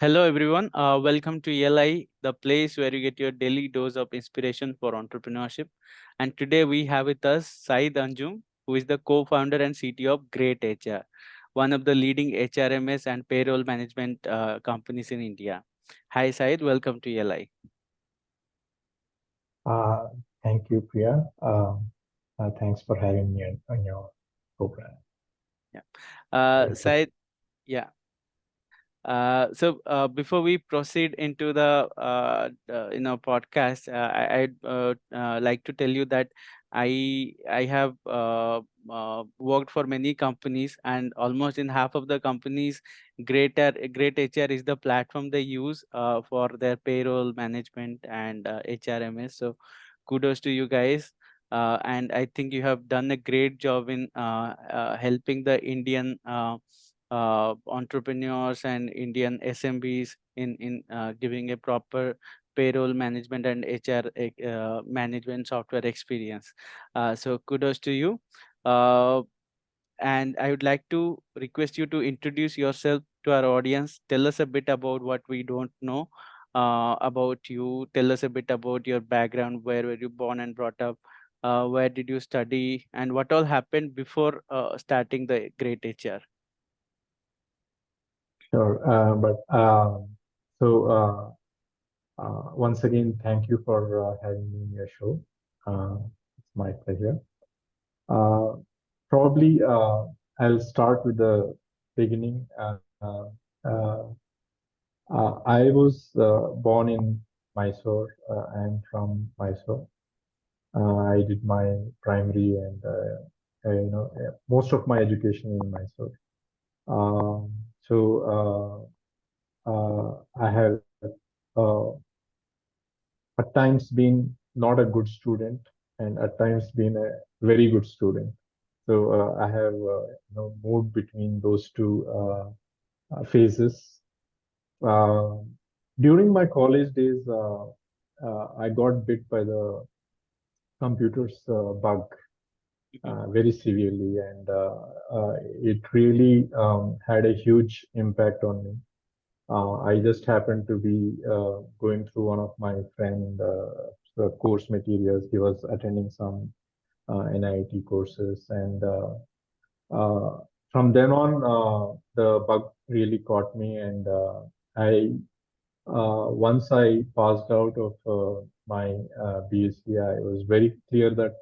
Hello, everyone. Welcome to ELI, the place where you get your daily dose of inspiration for entrepreneurship. And today we have with us Sayeed Anjum, who is the co-founder and CTO of GreytHR, one of the leading HRMS and payroll management companies in India. Hi, Sayeed. Welcome to ELI. Uh, Thank you, Priya. Thanks for having me on your program. Yeah. I Sayeed, appreciate yeah. Before we proceed into the podcast, I'd like to tell you that I have worked for many companies, and almost in half of the companies, Great HR is the platform they use for their payroll management and HRMS. So kudos to you guys. And I think you have done a great job in helping the Indian entrepreneurs and Indian SMBs in giving a proper payroll management and HR management software experience. So kudos to you. Uh, and I would like to request you to introduce yourself to our audience. Tell us a bit about what we don't know about you. Tell us a bit about your background. Where were you born and brought up? Where did you study? And what all happened before starting the Great HR? sure. Once again, thank you for having me in your show. It's my pleasure. Uh, Probably I'll start with the beginning. Uh, I was born in Mysore. I'm from Mysore. I did my primary and most of my education in Mysore. Um, I have at times been not a good student and at times been a very good student. So I have moved between those two phases. Uh, During my college days, I got bit by the computer's bug Mhm. very severely, and it really had a huge impact on me. I just happened to be going through one of my friend the course materials. He was attending some NIT courses, and from then on, the bug really caught me. And I once I passed out of my BSc, I was very clear that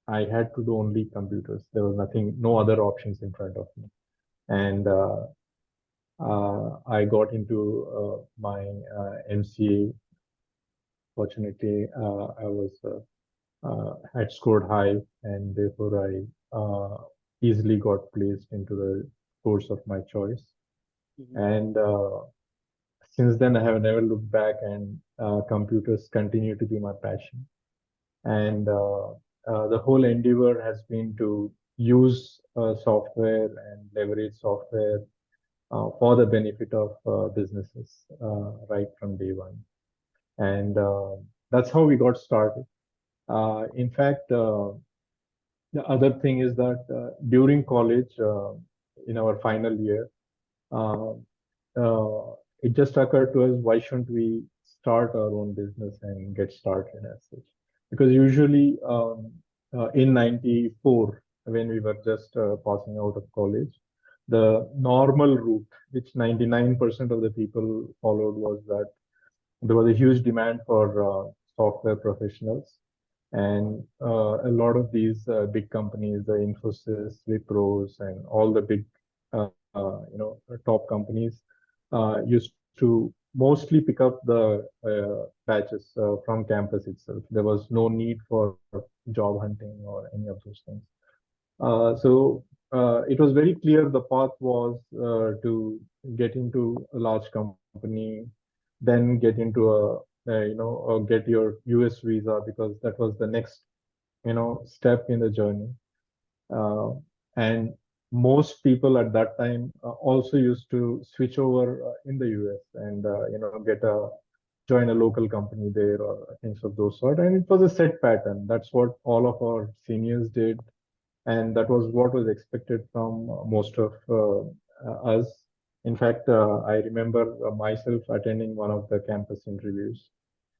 I had to do only computers. There was nothing, no other options in front of me. And I got into my MCA. Fortunately, I was had scored high, and therefore I easily got placed into the course of my choice. Mhm. And since then, I have never looked back, and computers continue to be my passion. And the whole endeavor has been to use software and leverage software for the benefit of businesses right from day one. And that's how we got started. In fact, the other thing is that during college, in our final year, uh, it just occurred to us, why shouldn't we start our own business and get started as such? Because usually in 94, when we were just passing out of college, the normal route, which 99% of the people followed, was that there was a huge demand for software professionals. And a lot of these big companies, the Infosys, Wipros, and all the big, top companies, used to mostly pick up the batches from campus itself. There was no need for job hunting or any of those things. It was very clear the path was to get into a large company, then get into get your US visa, because that was the next step in the journey. Uh, and most people at that time also used to switch over in the US and get a join a local company there or things of those sort. And it was a set pattern. That's what all of our seniors did, and that was what was expected from most of us. In fact, I remember myself attending one of the campus interviews.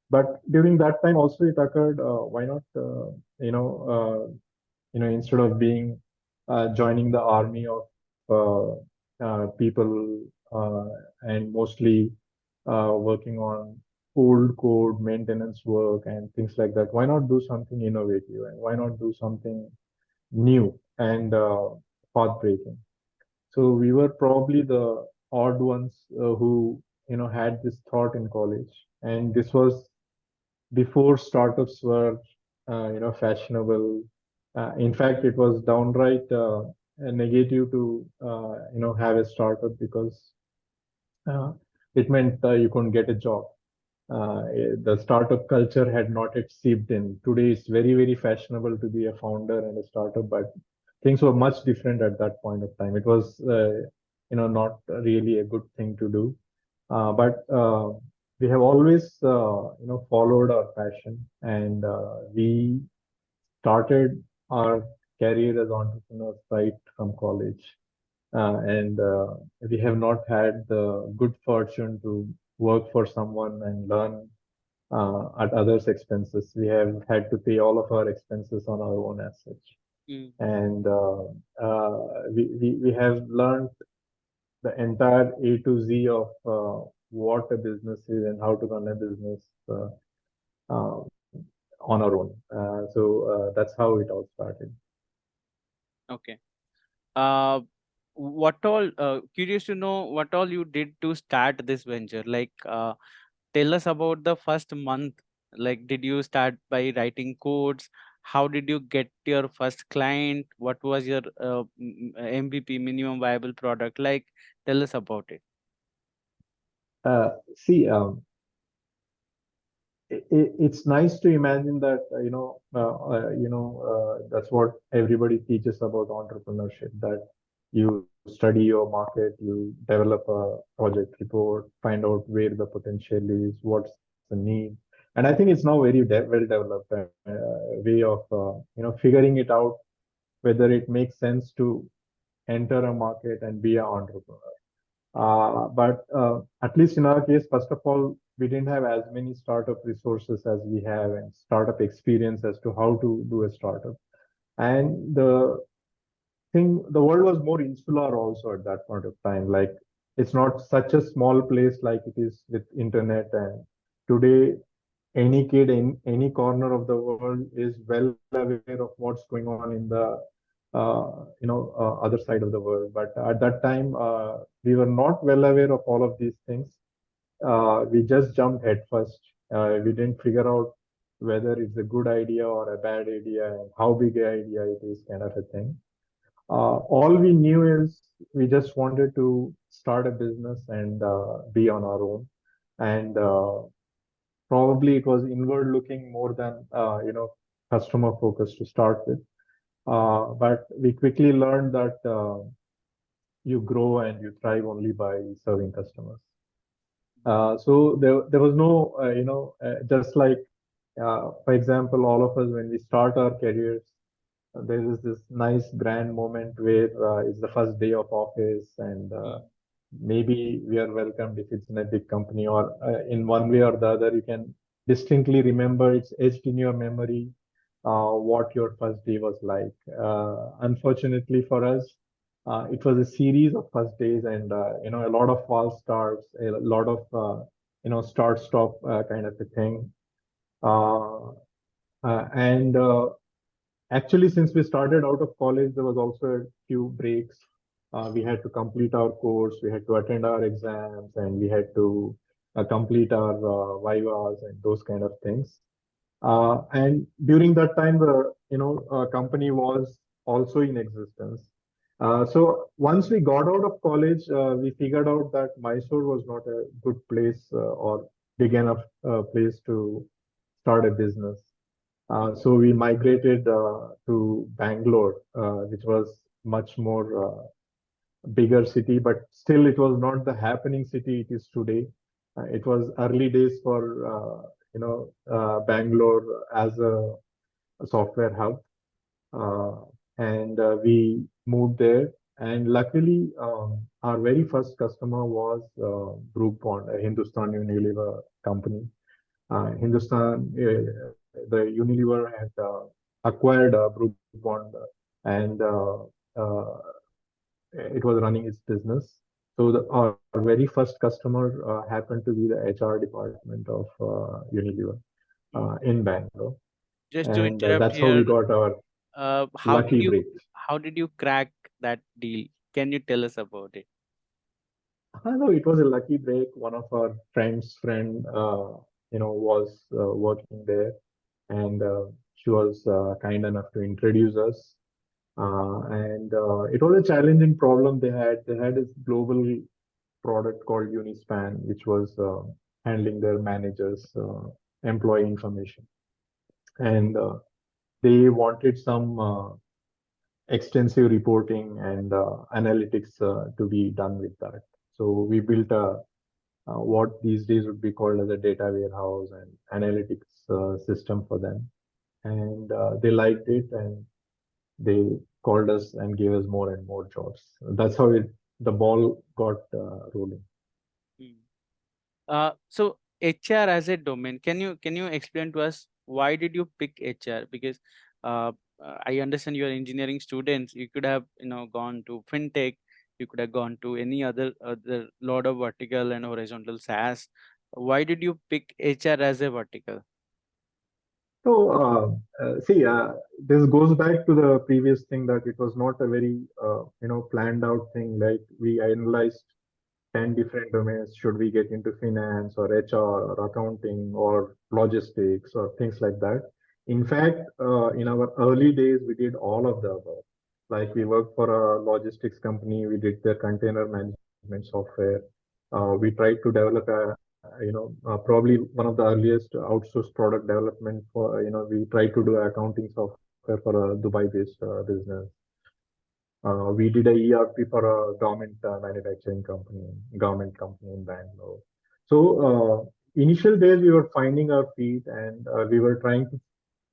But during that time also it occurred, why not, you know, instead of being joining the army of people and mostly working on old code maintenance work and things like that, why not do something innovative and why not do something new and path breaking? So we were probably the odd ones who had this thought in college, and this was before startups were fashionable. In fact, it was downright negative to have a startup because uh, it meant you couldn't get a job. The startup culture had not yet seeped in. Today, it's very, very fashionable to be a founder and a startup, but things were much different at that point of time. It was, not really a good thing to do. But we have always, followed our passion, and we started our career as entrepreneurs right from college. And we have not had the good fortune to work for someone and learn at others' expenses. We have had to pay all of our expenses on our own as such. Mm. And we have learned the entire A to Z of what a business is and how to run a business uh, on our own. So that's how it all started. Okay. Uh, what all? Curious to know what all you did to start this venture. Like, tell us about the first month. Like, did you start by writing codes? How did you get your first client? What was your MVP, minimum viable product? Like, tell us about it. See, it's nice to imagine that that's what everybody teaches about entrepreneurship, that you study your market, you develop a project report, find out where the potential is, what's the need. And I think it's now very well developed way of figuring it out, whether it makes sense to enter a market and be an entrepreneur. But at least in our case, first of all, we didn't have as many startup resources as we have and startup experience as to how to do a startup. And the world was more insular also at that point of time. Like, it's not such a small place like it is with internet. And today, any kid in any corner of the world is well aware of what's going on in the other side of the world. But at that time, we were not well aware of all of these things. We just jumped headfirst. We didn't figure out whether it's a good idea or a bad idea and how big an idea it is, kind of a thing. All we knew is we just wanted to start a business and be on our own. And probably it was inward looking more than customer focused to start with. But we quickly learned that you grow and you thrive only by serving customers. So there was no, just like, for example, all of us, when we start our careers, there is this nice grand moment where it's the first day of office, and Mm. maybe we are welcomed if it's in a big company, or in one way or the other, you can distinctly remember, it's etched in your memory what your first day was like. Unfortunately for us, it was a series of first days, and a lot of false starts, a lot of start stop kind of a thing. Uh, and Actually, since we started out of college, there was also a few breaks. We had to complete our course, we had to attend our exams, and we had to complete our vivas and those kind of things. And during that time, the company was also in existence. So once we got out of college, we figured out that Mysore was not a good place or big enough place to start a business. So we migrated to Bangalore, which was much more bigger city, but still it was not the happening city it is today. It was early days for Bangalore as a software hub, uh, and we moved there. And luckily, our very first customer was Brook Bond, a Hindustan Unilever company. The Unilever had acquired Brook Bond, and it was running its business. So our very first customer happened to be the HR department of Unilever Mm. in Bangalore, Just to and interrupt that's how we here, got our how did lucky you break. crack that deal? Can you tell us about it? I know it was a lucky break. One of our friend, was working there, and she was kind enough to introduce us. And it was a challenging problem they had. They had this global product called Unispan, which was handling their managers' employee information, and they wanted some extensive reporting and analytics to be done with that. So we built a what these days would be called as a data warehouse and analytics system for them. And they liked it, and they called us and gave us more and more jobs. That's how the ball got rolling. Mm. So HR as a domain, can you explain to us why did you pick HR? Because uh, I understand you are engineering students. You could have gone to fintech. You could have gone to any other lot of vertical and horizontal SaaS. Why did you pick HR as a vertical? So, see, this goes back to the previous thing that it was not a very, planned out thing. Like we analyzed 10 different domains. Should we get into finance or HR or accounting or logistics or things like that? In fact, in our early days, we did all of the above. Like we worked for a logistics company, we did their container management software. We tried to develop probably one of the earliest outsourced product development for, we tried to do accounting software for a Dubai-based business. We did a ERP for a government company in Bangalore. So initial days we were finding our feet, and we were trying to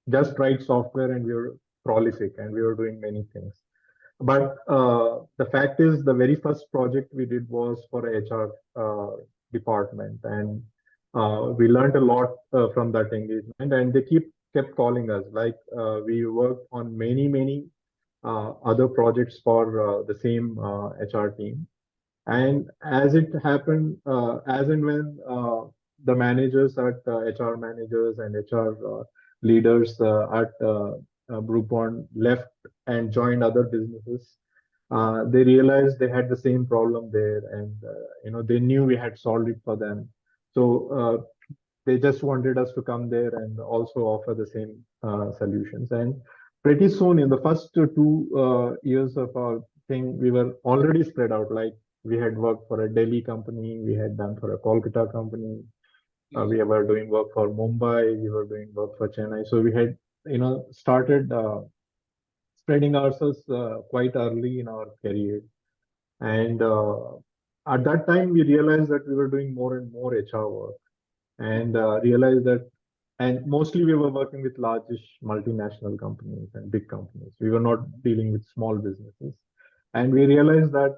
just write software, and we were prolific and we were doing many things. But the fact is, the very first project we did was for a HR department, and we learned a lot from that engagement. And they kept calling us. Like we worked on many other projects for the same HR team. And as it happened, as and when the managers at HR managers and HR leaders at Groupon left and joined other businesses, they realized they had the same problem there, and they knew we had solved it for them. So they just wanted us to come there and also offer the same solutions. And pretty soon, in the first 2 years of our thing, we were already spread out. Like we had worked for a Delhi company, we had done for a Kolkata company, we Mm. were doing work for Mumbai, we were doing work for Chennai. So we had, started spreading ourselves quite early in our career. And at that time, we realized that we were doing more and more HR work, and realized that, and mostly we were working with largish multinational companies and big companies. We were not dealing with small businesses. And we realized that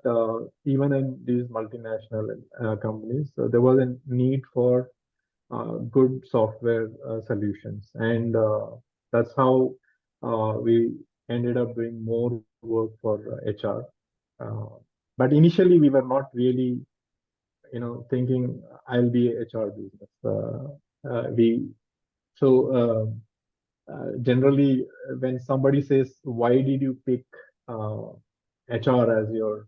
even in these multinational companies, there was a need for good software solutions. And that's how we ended up doing more work for HR. Uh, but initially, we were not really, thinking I'll be a HR business. We so Generally, when somebody says, "Why did you pick uh, HR as your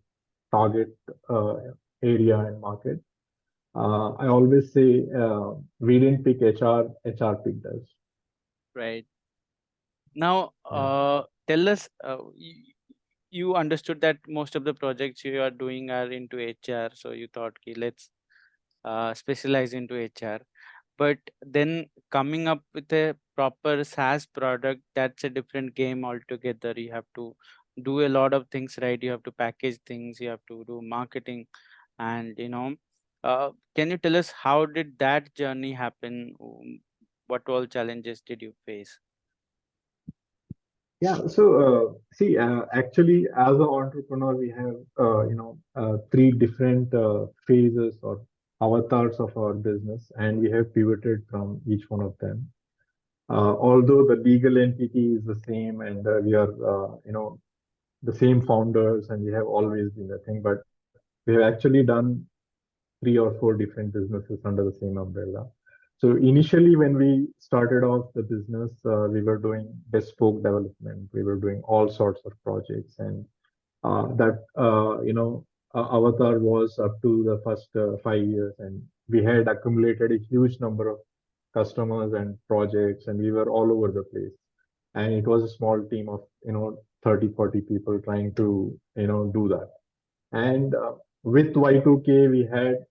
target uh, area and market?" I always say, "We didn't pick HR. HR picked us." Right. Now, Yeah. tell us, you understood that most of the projects you are doing are into HR, so you thought, okay, let's specialize into HR. But then coming up with a proper SaaS product, that's a different game altogether. You have to do a lot of things, right? You have to package things, you have to do marketing, and can you tell us how did that journey happen? What all challenges did you face? Yeah, so see, actually, as an entrepreneur, we have three different phases or avatars of our business, and we have pivoted from each one of them. Although the legal entity is the same, and we are the same founders, and we have always been the thing, but we have actually done three or four different businesses under the same umbrella. So initially, when we started off the business, we were doing bespoke development. We were doing all sorts of projects, and that Avatar was up to the first 5 years, and we had accumulated a huge number of customers and projects, and we were all over the place. And it was a small team of 30, 40 people trying to do that. And with Y2K, we had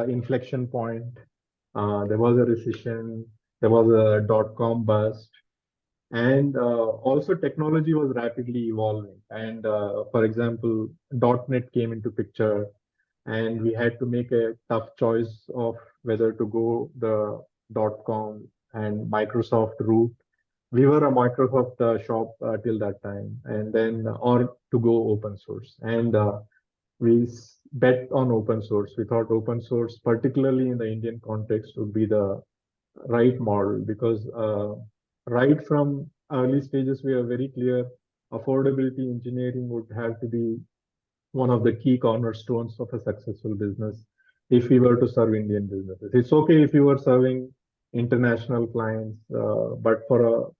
inflection point. There was a recession. There was a dot-com bust. And also technology was rapidly evolving. And for example, .NET came into picture, and we had to make a tough choice of whether to go the .com and Microsoft route. We were a Microsoft shop till that time, and then or to go open source. And bet on open source. We thought open source, particularly in the Indian context, would be the right model because right from early stages, we are very clear affordability engineering would have to be one of the key cornerstones of a successful business if we were to serve Indian businesses. It's okay if you were serving international clients, but for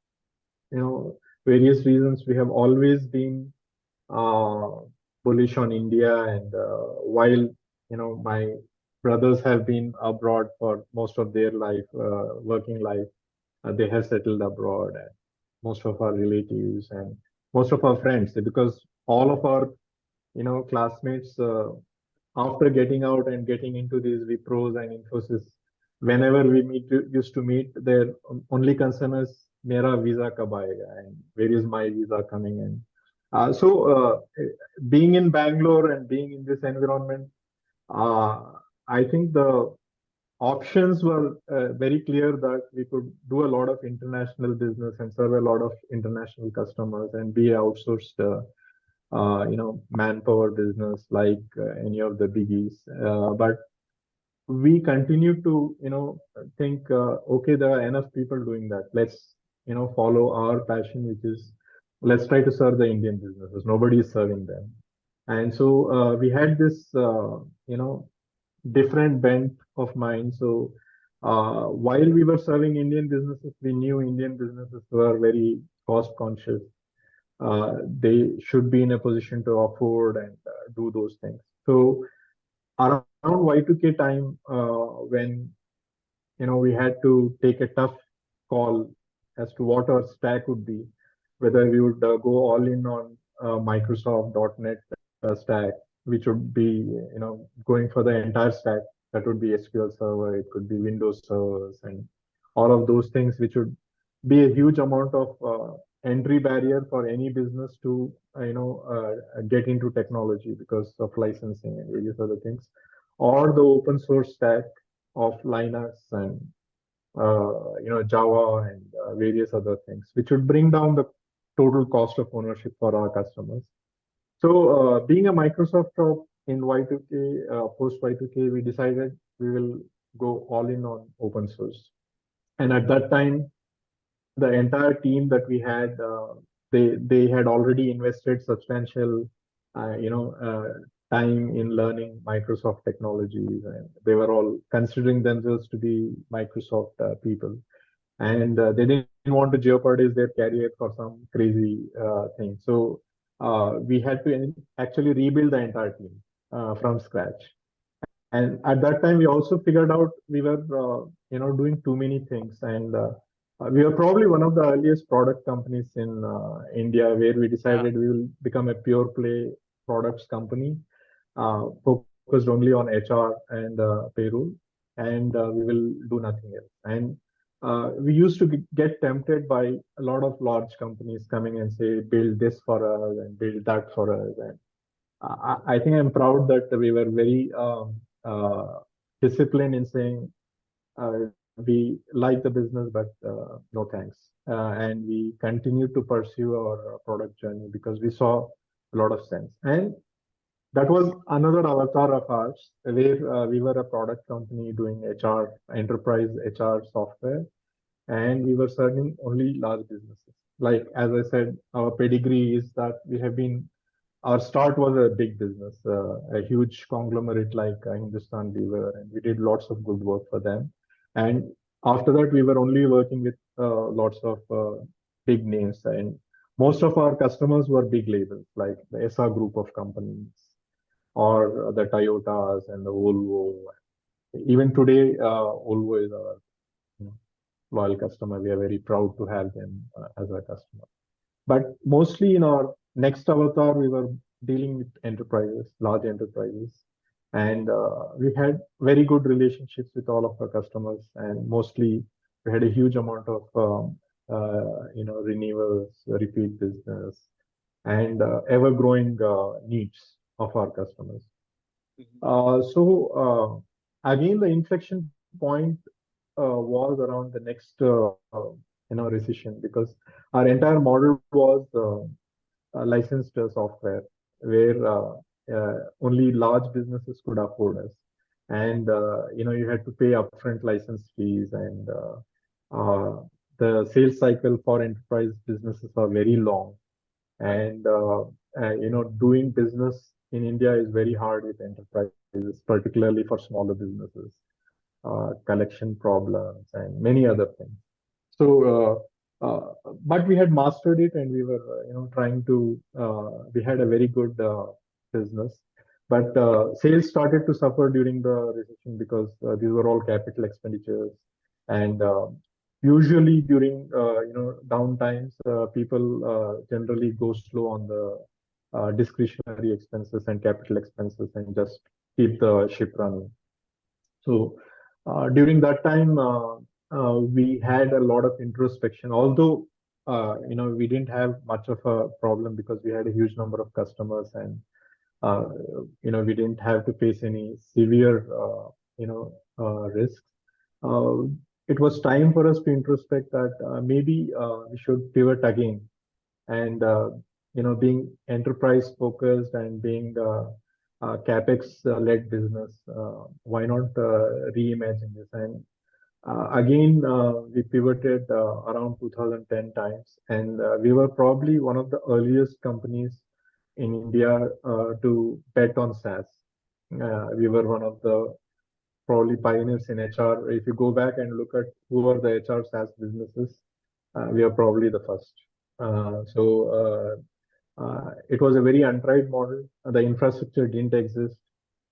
various reasons, we have always been uh, bullish on India. And while my brothers have been abroad for most of their life, working life, they have settled abroad, and most of our relatives and most of our friends, because all of our classmates after getting out and getting into these Wipros and Infosys, whenever we used to meet, their only concern is mera visa kab aayega and where is my visa coming in. Being in Bangalore and being in this environment, uh, I think the options were very clear that we could do a lot of international business and serve a lot of international customers and be outsourced manpower business like any of the biggies. But we continue to, think, okay, there are enough people doing that. Let's, follow our passion, which is let's try to serve the Indian businesses. Nobody is serving them. And so we had this, different bent of mind. So while we were serving Indian businesses, we knew Indian businesses were very cost conscious. They should be in a position to afford and do those things. So around Y2K time, when we had to take a tough call as to what our stack would be, whether we would go all in on Microsoft .NET stack, which would be going for the entire stack. That would be SQL Server, it could be Windows servers, and all of those things, which would be a huge amount of entry barrier for any business to get into technology because of licensing and various other things, or the open source stack of Linux and Java and various other things, which would bring down the total cost of ownership for our customers. So, being a Microsoft shop in Y2K, post Y2K, we decided we will go all in on open source. And at that time, the entire team that we had, they had already invested substantial, time in learning Microsoft technologies, and they were all considering themselves to be Microsoft people, and they didn't want to jeopardize their career for some crazy thing. So we had to actually rebuild the entire team from scratch. And at that time, we also figured out we were, doing too many things, and we were probably one of the earliest product companies in India where we Yeah. decided we will become a pure play products company, focused only on HR and payroll, and we will do nothing else. And we used to get tempted by a lot of large companies coming and say, build this for us and build that for us. And I think I'm proud that we were very disciplined in saying, we like the business, but no thanks. And we continued to pursue our product journey because we saw a lot of sense. And that was another avatar of ours, where we were a product company doing HR, enterprise HR software, and we were serving only large businesses. Like, as I said, our pedigree is that we have been, our start was a big business, a huge conglomerate like Hindustan Unilever, and we did lots of good work for them. And after that, we were only working with lots of big names, and most of our customers were big labels like the SR group of companies or the Toyotas and the Volvo. Even today, Volvo is our, you know, loyal customer. We are very proud to have them as a customer. But mostly in our next avatar, we were dealing with enterprises, large enterprises, and we had very good relationships with all of our customers. And mostly, we had a huge amount of renewals, repeat business, and ever-growing needs of our customers. Mhm. So again, the inflection point was around the next recession, because our entire model was licensed software, where only large businesses could afford us, and you had to pay upfront license fees, and the sales cycle for enterprise businesses are very long, and doing business in India is very hard with enterprises, particularly for smaller businesses, collection problems, and many other things. So, but we had mastered it, and we were, trying to. We had a very good business, but sales started to suffer during the recession because these were all capital expenditures, and usually during down times, people generally go slow on the discretionary expenses and capital expenses, and just keep the ship running. So during that time, we had a lot of introspection. Although we didn't have much of a problem because we had a huge number of customers, and uh, we didn't have to face any severe risks. Uh, it was time for us to introspect that maybe we should pivot again, and being enterprise focused and being capex led business, why not reimagine this? And again, we pivoted around 2010 times, and we were probably one of the earliest companies in India to bet on SaaS. We were one of the probably pioneers in HR. If you go back and look at who are the HR SaaS businesses, we are probably the first. It was a very untried model. The infrastructure didn't exist.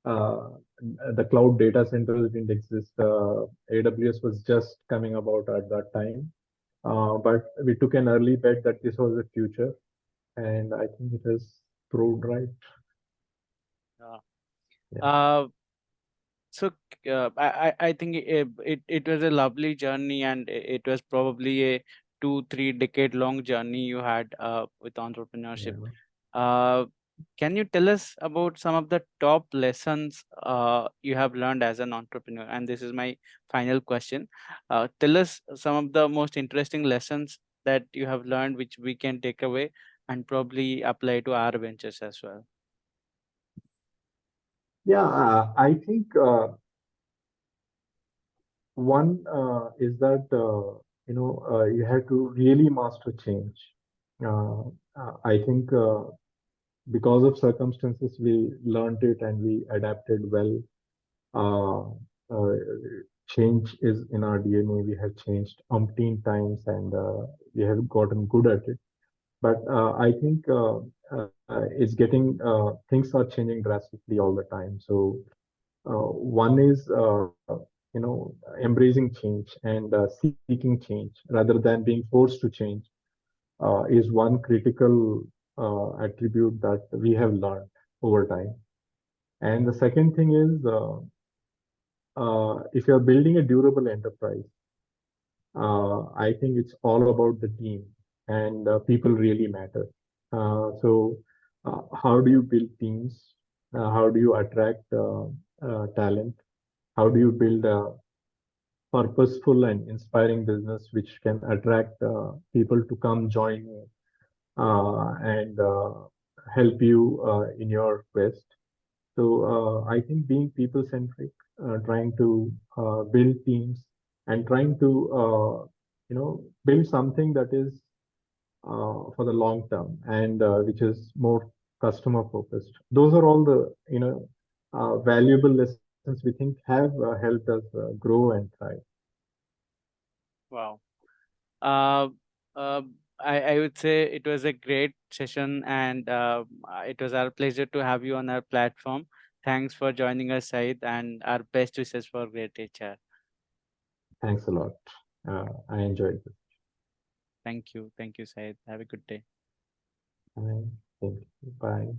Uh, the cloud data centers didn't exist. AWS was just coming about at that time. But we took an early bet that this was the future, and I think it has proved right. Yeah. Yeah. Uh, so I think it was a lovely journey, and it was probably a 2-3 decade long journey you had with entrepreneurship. Yeah. Uh, can you tell us about some of the top lessons you have learned as an entrepreneur? And this is my final question. Tell us some of the most interesting lessons that you have learned, which we can take away and probably apply to our ventures as well. Yeah, I think one is that you have to really master change. Uh, I think because of circumstances, we learned it and we adapted well. Uh, uh, Change is in our DNA. We have changed umpteen times, and we have gotten good at it. But I think it's getting things are changing drastically all the time. So one is embracing change and seeking change rather than being forced to change is one critical attribute that we have learned over time. And the second thing is if you're building a durable enterprise, I think it's all about the team, and people really matter. How do you build teams? How do you attract talent? How do you build a purposeful and inspiring business which can attract people to come join you and help you in your quest. So I think being people centric, trying to build teams and trying to build something that is for the long term and which is more customer focused. Those are all the valuable lessons we think have helped us grow and thrive. Wow. Uh, uh, I would say it was a great session, and it was our pleasure to have you on our platform. Thanks for joining us, Said, and our best wishes for great HR. Thanks a lot. I enjoyed this. Thank you. Thank you, Said. Have a good day. Bye. Thank you. Bye.